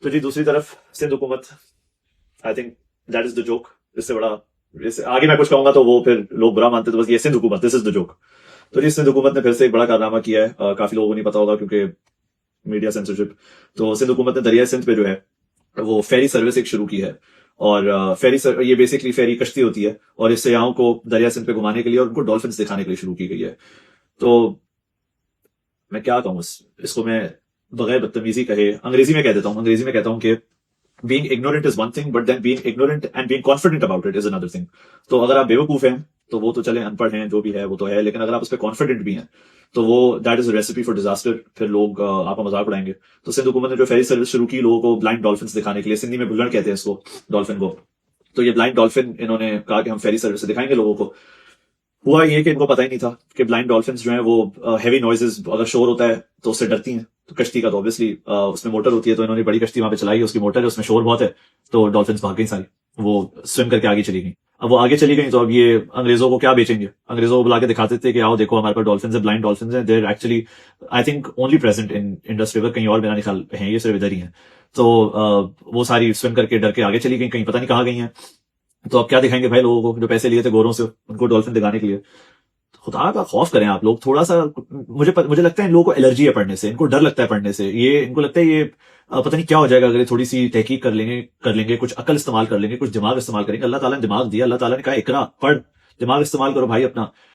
तो जी दूसरी तरफ सिंध हुकूमत, I think that is the joke. इससे बड़ा आगे मैं कुछ कहूंगा तो वो फिर लोग बुरा मानते, तो बस ये सिंध हुकूमत, दिस इज द जोक। तो जी सिंध हुकूमत ने फिर से एक बड़ा कारनामा किया है। काफी लोगों को नहीं पता होगा क्योंकि मीडिया सेंसरशिप। तो सिंध हुकूमत ने दरिया सिंध पे जो है वो फेरी सर्विस एक शुरू की है। और ये बेसिकली फेरी कश्ती होती है और इस सयाहों को दरिया सिंध पे घुमाने के लिए और उनको डॉल्फिन दिखाने के लिए शुरू की गई है। तो मैं क्या कहूँ इसको मैं बगैर बदतमीजी कहे अंग्रेजी में कह देता हूँ। अंग्रेजी में कहता हूँ कि being ignorant is one thing, but then being ignorant and being confident about it is another thing. तो अगर आप बेवकूफ हैं तो वो तो चले, अनपढ़ हैं जो भी है वो तो है, लेकिन अगर आप उस पर कॉन्फिडेंट भी हैं तो वो that is recipe for disaster. फिर लोग आपका मजाक उड़ाएंगे। तो सिंध हुकूमत ने जो फेरी सर्विस शुरू की लोगों को ब्लाइंड डॉल्फिन दिखाने के लिए, सिंधी में बुल्लड़ कहते हैं इसको, डॉल्फिन को। तो ये ब्लाइंड डॉल्फिन इन्होंने कहा कि हम फेरी सर्विस से दिखाएंगे लोगों को। हुआ ये कि इनको पता ही नहीं था कि ब्लाइंड डॉल्फिन जो है वो हैवी नॉइजेस, अगर शोर होता है तो उससे डरती हैं। तो कश्ती का तो ऑब्वियसली उसमें मोटर होती है, तो इन्होंने बड़ी कश्ती वहां पे चलाई, उसकी मोटर है, उसमें शोर बहुत है, तो डॉल्फिन भाग गई सारी, वो स्विम करके आगे चली गई। अब वो आगे चली गई तो अब ये अंग्रेजों को क्या बेचेंगे? अंग्रेजों को बुला के दिखाते थे कि आओ देखो हमारे पास डॉल्फिन है, ब्लाइंड डॉल्फिन है। There actually I think only present in Indus river, कहीं और मेरा नहीं ख्याल है, ये सिर्फ इधर ही है। तो वो सारी स्विम करके डर के आगे चली गई, कहीं पता नहीं कहाँ गई हैं। तो अब क्या दिखाएंगे भाई लोगों को जो पैसे लिए थे गोरों से, उनको डॉल्फिन दिखाने के लिए? खुदा का खौफ करें आप लोग थोड़ा सा। मुझे लगता है इन लोगों को एलर्जी है पढ़ने से, इनको डर लगता है पढ़ने से। ये इनको लगता है ये पता नहीं क्या हो जाएगा अगर ये थोड़ी सी तहकीक कर लेंगे, कुछ अकल इस्तेमाल कर लेंगे, कुछ दिमाग इस्तेमाल करेंगे। अल्लाह ताला ने दिमाग दिया, अल्लाह ताला ने कहा इकरा, पढ़, दिमाग इस्तेमाल करो भाई अपना।